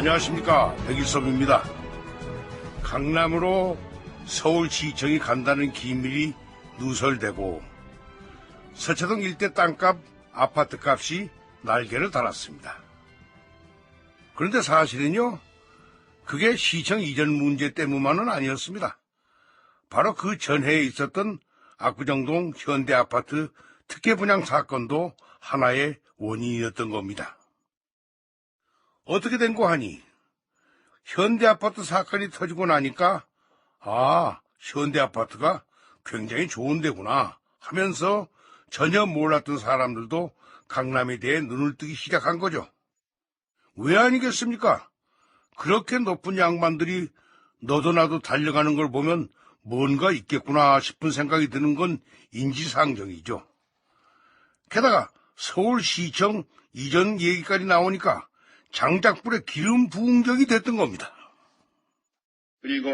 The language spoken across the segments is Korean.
안녕하십니까, 백일섭입니다. 강남으로 서울시청이 간다는 기밀이 누설되고 서초동 일대 땅값, 아파트값이 날개를 달았습니다. 그런데 사실은요, 그게 시청 이전 문제 때문만은 아니었습니다. 바로 그 전해에 있었던 압구정동 현대아파트 특혜 분양 사건도 하나의 원인이었던 겁니다. 어떻게 된 거 하니? 현대아파트 사건이 터지고 나니까 현대아파트가 굉장히 좋은 데구나 하면서 전혀 몰랐던 사람들도 강남에 대해 눈을 뜨기 시작한 거죠. 왜 아니겠습니까? 그렇게 높은 양반들이 너도 나도 달려가는 걸 보면 뭔가 있겠구나 싶은 생각이 드는 건 인지상정이죠. 게다가 서울시청 이전 얘기까지 나오니까 장작불에 기름 부은 격이 됐던 겁니다. 그리고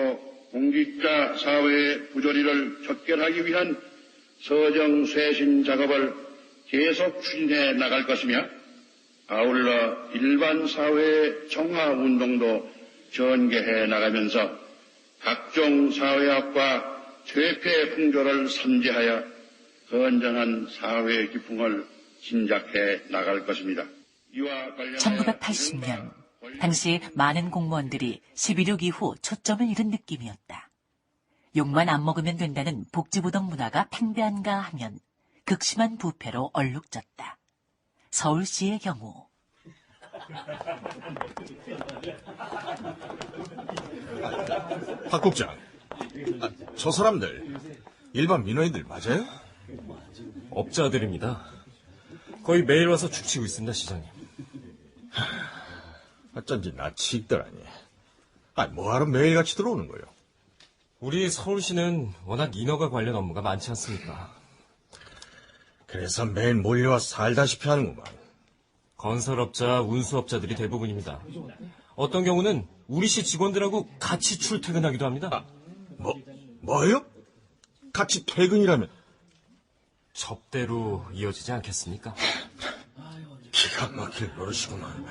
공직자 사회의 부조리를 척결하기 위한 서정 쇄신 작업을 계속 추진해 나갈 것이며 아울러 일반 사회의 정화운동도 전개해 나가면서 각종 사회학과 퇴폐 풍조를 삼지하여 건전한 사회 기풍을 진작해 나갈 것입니다. 1980년 당시 많은 공무원들이 11.6 이후 초점을 잃은 느낌이었다. 욕만 안 먹으면 된다는 복지부동 문화가 팽배한가 하면 극심한 부패로 얼룩졌다. 서울시의 경우 박 국장, 저 사람들 일반 민원인들 맞아요? 업자들입니다. 거의 매일 와서 죽치고 있습니다, 시장님. 어쩐지 낯이 익더라니. 뭐하러 매일같이 들어오는 거요? 우리 서울시는 워낙 인허가 관련 업무가 많지 않습니까? 그래서 매일 몰려와 살다시피 하는구만. 건설업자, 운수업자들이 대부분입니다. 어떤 경우는 우리 시 직원들하고 같이 출퇴근하기도 합니다. 뭐요? 같이 퇴근이라면? 접대로 이어지지 않겠습니까? 기가 막힐 노릇이구만.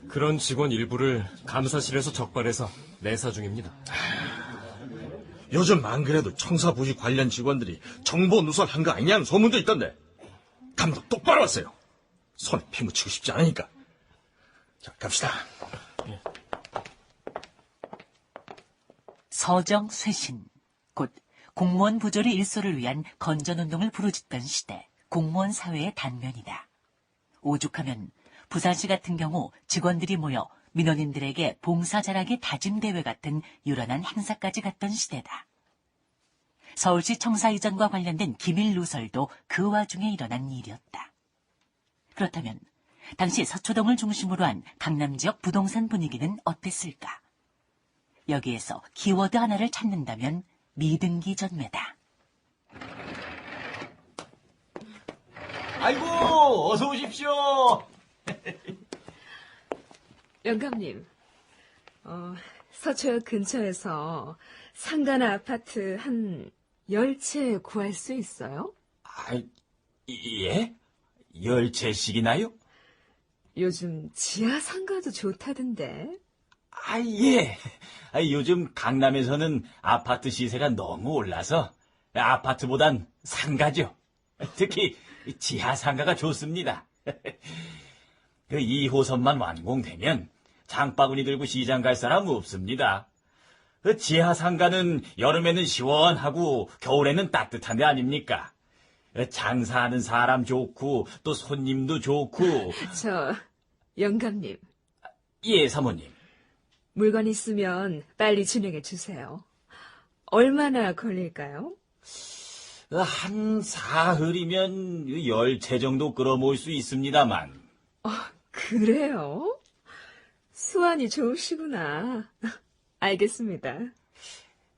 그런 직원 일부를 감사실에서 적발해서 내사 중입니다. 요즘 안 그래도 청사부지 관련 직원들이 정보 누설한 거 아니냐는 소문도 있던데. 감독 똑바로 하세요. 손에 피 묻히고 싶지 않으니까. 자, 갑시다. 서정 쇄신, 곧 공무원 부조리 일소를 위한 건전운동을 부르짖던 시대 공무원 사회의 단면이다. 오죽하면 부산시 같은 경우 직원들이 모여 민원인들에게 봉사 잘하기 다짐 대회 같은 유런한 행사까지 갔던 시대다. 서울시 청사 이전과 관련된 기밀 누설도 그 와중에 일어난 일이었다. 그렇다면 당시 서초동을 중심으로 한 강남 지역 부동산 분위기는 어땠을까? 여기에서 키워드 하나를 찾는다면 미등기 전매다. 아이고, 어서 오십시오. 영감님, 서초역 근처에서 상가나 아파트 한 10채 구할 수 있어요? 예? 10채씩이나요? 요즘 지하 상가도 좋다던데. 예. 요즘 강남에서는 아파트 시세가 너무 올라서 아파트보단 상가죠. 특히 지하 상가가 좋습니다. 그 2호선만 완공되면 장바구니 들고 시장 갈 사람 없습니다. 그 지하 상가는 여름에는 시원하고 겨울에는 따뜻한 데 아닙니까? 장사하는 사람 좋고 또 손님도 좋고. 영감님. 예, 사모님. 물건 있으면 빨리 진행해 주세요. 얼마나 걸릴까요? 한 사흘이면 10채 정도 끌어모을 수 있습니다만. 그래요? 수완이 좋으시구나. 알겠습니다.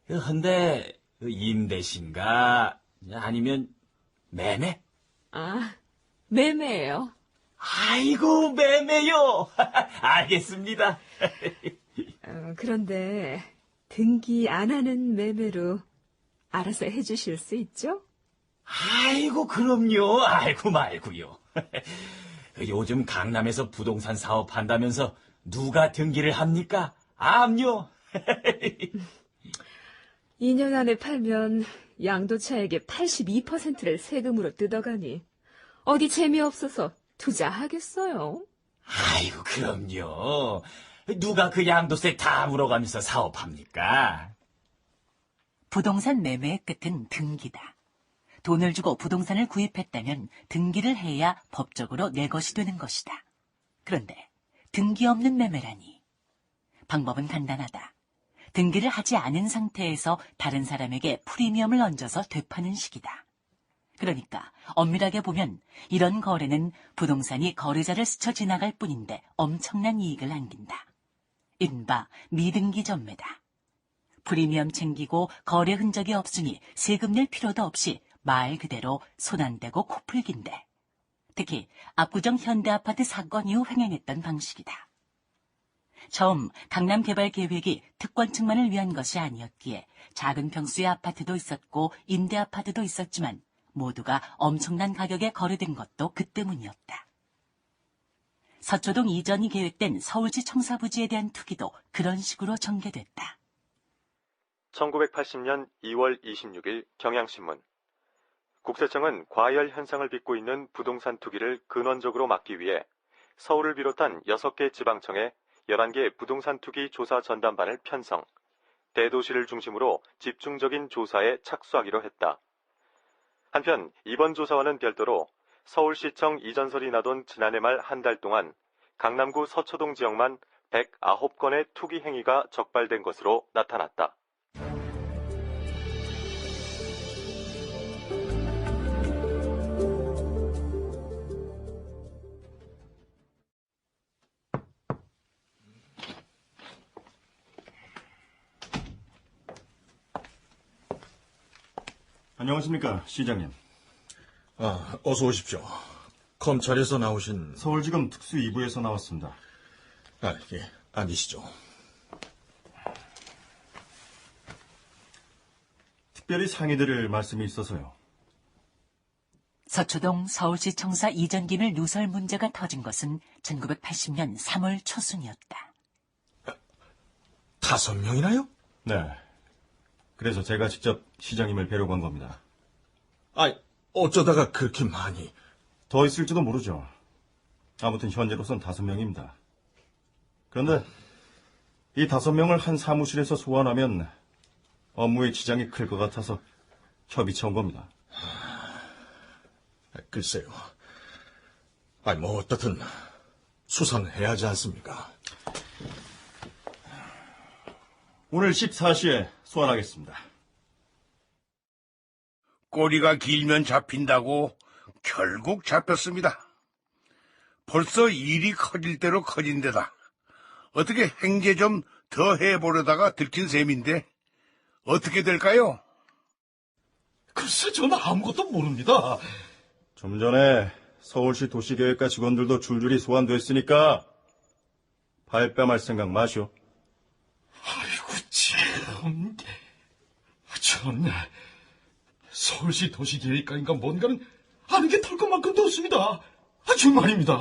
근데 임대신가 아니면 매매? 매매예요. 아이고, 매매요. 알겠습니다. 그런데 등기 안 하는 매매로 알아서 해주실 수 있죠? 아이고, 그럼요. 알고 말고요. 요즘 강남에서 부동산 사업한다면서 누가 등기를 합니까? 암요. 2년 안에 팔면 양도차액의 82%를 세금으로 뜯어가니 어디 재미없어서 투자하겠어요? 아이고, 그럼요. 누가 그 양도세 다 물어가면서 사업합니까? 부동산 매매의 끝은 등기다. 돈을 주고 부동산을 구입했다면 등기를 해야 법적으로 내 것이 되는 것이다. 그런데 등기 없는 매매라니. 방법은 간단하다. 등기를 하지 않은 상태에서 다른 사람에게 프리미엄을 얹어서 되파는 식이다. 그러니까 엄밀하게 보면 이런 거래는 부동산이 거래자를 스쳐 지나갈 뿐인데 엄청난 이익을 안긴다. 이른바 미등기 전매다. 프리미엄 챙기고 거래 흔적이 없으니 세금 낼 필요도 없이 말 그대로 손 안 대고 코풀긴데. 특히 압구정 현대아파트 사건 이후 횡행했던 방식이다. 처음 강남 개발 계획이 특권층만을 위한 것이 아니었기에 작은 평수의 아파트도 있었고 임대 아파트도 있었지만 모두가 엄청난 가격에 거래된 것도 그 때문이었다. 서초동 이전이 계획된 서울시 청사부지에 대한 투기도 그런 식으로 전개됐다. 1980년 2월 26일 경향신문. 국세청은 과열 현상을 빚고 있는 부동산 투기를 근원적으로 막기 위해 서울을 비롯한 6개 지방청에 11개 부동산 투기 조사 전담반을 편성, 대도시를 중심으로 집중적인 조사에 착수하기로 했다. 한편 이번 조사와는 별도로 서울시청 이전설이 나돈 지난해 말 한 달 동안 강남구 서초동 지역만 109건의 투기 행위가 적발된 것으로 나타났다. 안녕하십니까, 시장님. 어서 오십시오. 검찰에서 나오신... 서울지검 특수 2부에서 나왔습니다. 예, 앉으시죠. 특별히 상의드릴 말씀이 있어서요. 서초동 서울시 청사 이전 기밀 누설 문제가 터진 것은 1980년 3월 초순이었다. 5명이나요? 네. 그래서 제가 직접 시장님을 뵈려고 한 겁니다. 어쩌다가 그렇게 많이... 더 있을지도 모르죠. 아무튼 현재로선 5명입니다. 그런데 이 5명을 한 사무실에서 소환하면 업무에 지장이 클 것 같아서 협의체 온 겁니다. 글쎄요. 뭐 어떻든 수사는 해야 하지 않습니까? 오늘 14시에 소환하겠습니다. 꼬리가 길면 잡힌다고 결국 잡혔습니다. 벌써 일이 커질 대로 커진 데다 어떻게 행제 좀 더 해보려다가 들킨 셈인데 어떻게 될까요? 글쎄, 저는 아무것도 모릅니다. 좀 전에 서울시 도시계획과 직원들도 줄줄이 소환됐으니까 발뺌할 생각 마시오. 아이고, 참. 전 서울시 도시계획과인가 뭔가는 아는 게 털 것만큼도 없습니다. 정말입니다.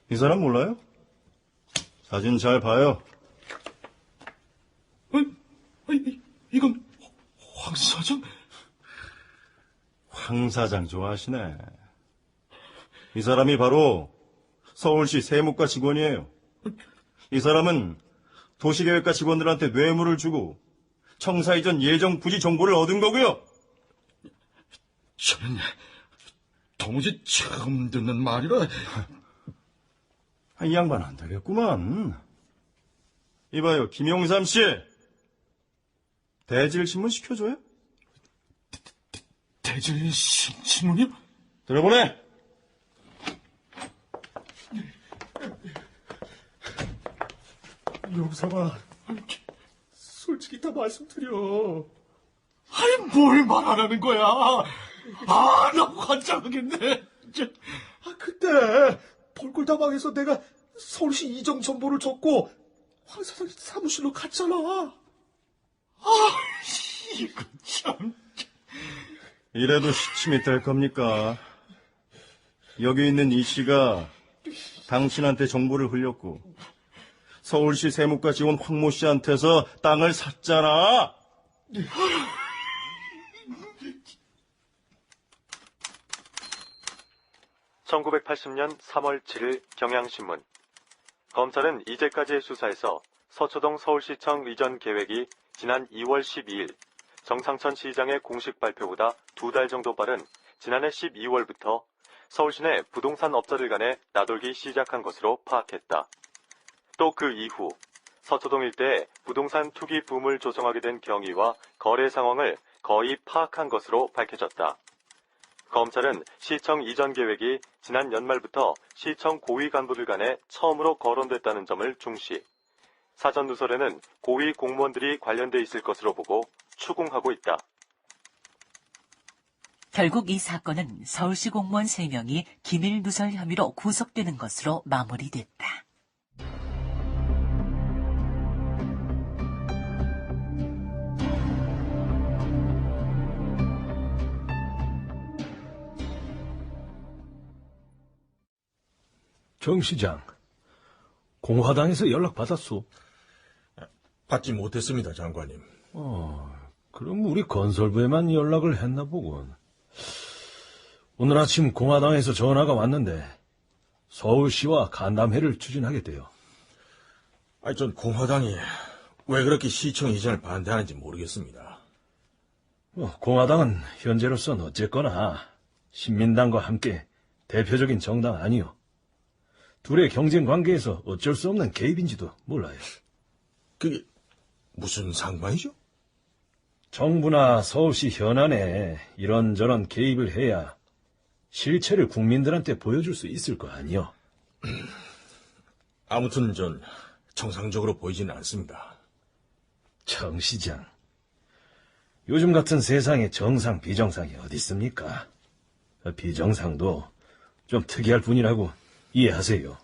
이 사람 몰라요? 사진 잘 봐요. 이건 황 사장? 황 사장 좋아하시네. 이 사람이 바로 서울시 세무과 직원이에요. 이 사람은 도시계획과 직원들한테 뇌물을 주고 청사 이전 예정 부지 정보를 얻은 거고요. 저는 도무지 처음 듣는 말이라. 이 양반 안 되겠구만. 이봐요, 김용삼 씨. 대질신문 시켜줘요? 대질신문이요? 들어보내. 용사가 솔직히 다 말씀드려. 뭘 말하라는 거야? 나 환장하겠네. 그때 벌꿀다방에서 내가 서울시 이정 정보를 줬고 황 사장 사무실로 갔잖아. 이거 참. 이래도 시침이 될 겁니까? 여기 있는 이 씨가 당신한테 정보를 흘렸고 서울시 세무과 직원 황모 씨한테서 땅을 샀잖아. (1980년 3월 7일) 경향신문. 검찰은 이제까지의 수사에서 서초동 서울시청 이전 계획이 지난 2월 12일 정상천 시장의 공식 발표보다 2달 정도 빠른 지난해 12월부터 서울시 내 부동산 업자들 간에 나돌기 시작한 것으로 파악했다. 또 그 이후 서초동 일대에 부동산 투기 붐을 조성하게 된 경위와 거래 상황을 거의 파악한 것으로 밝혀졌다. 검찰은 시청 이전 계획이 지난 연말부터 시청 고위 간부들 간에 처음으로 거론됐다는 점을 중시, 사전 누설에는 고위 공무원들이 관련돼 있을 것으로 보고 추궁하고 있다. 결국 이 사건은 서울시 공무원 3명이 기밀 누설 혐의로 구속되는 것으로 마무리됐다. 정 시장, 공화당에서 연락 받았소? 받지 못했습니다, 장관님. 그럼 우리 건설부에만 연락을 했나 보군. 오늘 아침 공화당에서 전화가 왔는데 서울시와 간담회를 추진하겠대요. 전 공화당이 왜 그렇게 시청 이전을 반대하는지 모르겠습니다. 공화당은 현재로선 어쨌거나 신민당과 함께 대표적인 정당 아니요. 둘의 경쟁 관계에서 어쩔 수 없는 개입인지도 몰라요. 그게 무슨 상관이죠? 정부나 서울시 현안에 이런저런 개입을 해야 실체를 국민들한테 보여줄 수 있을 거 아니요. 아무튼 전 정상적으로 보이지는 않습니다. 정 시장, 요즘 같은 세상에 정상, 비정상이 어디 있습니까? 비정상도 좀 특이할 뿐이라고 이해하세요.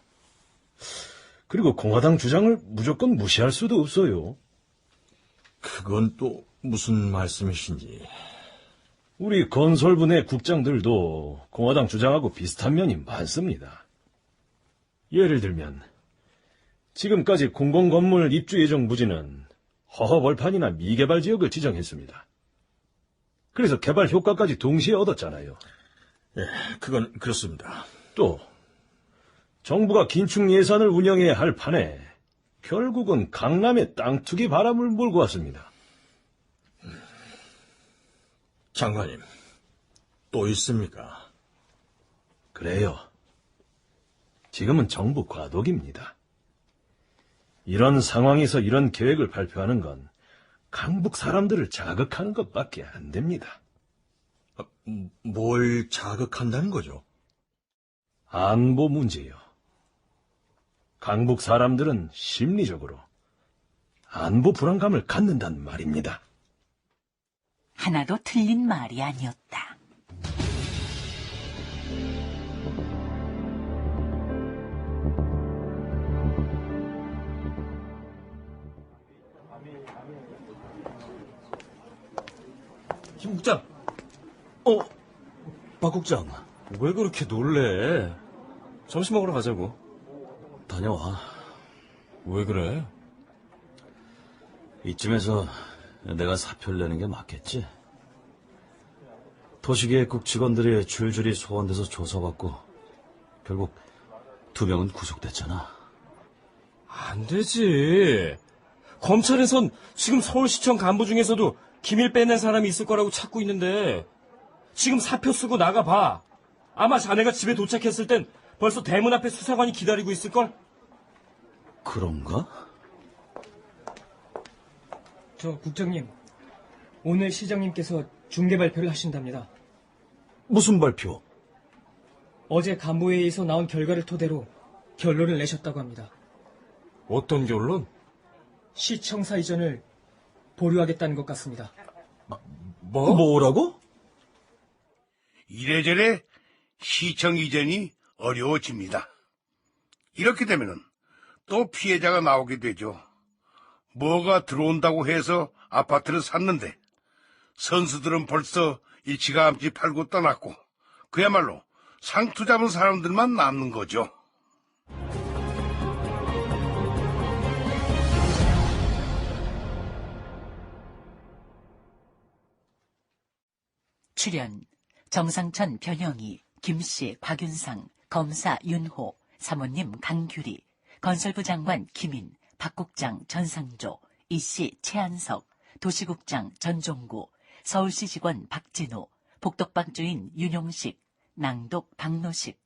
그리고 공화당 주장을 무조건 무시할 수도 없어요. 그건 또 무슨 말씀이신지. 우리 건설부 내 국장들도 공화당 주장하고 비슷한 면이 많습니다. 예를 들면 지금까지 공공건물 입주 예정 부지는 허허벌판이나 미개발 지역을 지정했습니다. 그래서 개발 효과까지 동시에 얻었잖아요. 예, 그건 그렇습니다. 또 정부가 긴축 예산을 운영해야 할 판에 결국은 강남에 땅 투기 바람을 몰고 왔습니다. 장관님, 또 있습니까? 그래요. 지금은 정부 과도기입니다. 이런 상황에서 이런 계획을 발표하는 건 강북 사람들을 자극하는 것밖에 안 됩니다. 뭘 자극한다는 거죠? 안보 문제요. 강북 사람들은 심리적으로 안보 불안감을 갖는단 말입니다. 하나도 틀린 말이 아니었다. 김 국장! 박 국장, 왜 그렇게 놀래? 점심 먹으러 가자고. 다녀와. 왜 그래? 이쯤에서 내가 사표를 내는 게 맞겠지? 도시계획국 직원들이 줄줄이 소환돼서 조사받고 결국 2명은 구속됐잖아. 안 되지. 검찰에선 지금 서울시청 간부 중에서도 기밀 빼낸 사람이 있을 거라고 찾고 있는데 지금 사표 쓰고 나가봐. 아마 자네가 집에 도착했을 땐 벌써 대문 앞에 수사관이 기다리고 있을걸? 그런가? 저 국장님, 오늘 시장님께서 중계 발표를 하신답니다. 무슨 발표? 어제 간부회의에서 나온 결과를 토대로 결론을 내셨다고 합니다. 어떤 결론? 시청사 이전을 보류하겠다는 것 같습니다. 뭐? 뭐라고? 이래저래 시청 이전이 어려워집니다. 이렇게 되면은 또 피해자가 나오게 되죠. 뭐가 들어온다고 해서 아파트를 샀는데 선수들은 벌써 일찌감치 팔고 떠났고 그야말로 상투 잡은 사람들만 남는 거죠. 출연 정상천, 변형희, 김씨, 곽윤상, 검사 윤호, 사모님 강규리, 건설부 장관 김인, 박국장 전상조, 이씨 최한석, 도시국장 전종구, 서울시 직원 박진우, 복덕방 주인 윤용식, 낭독 박노식,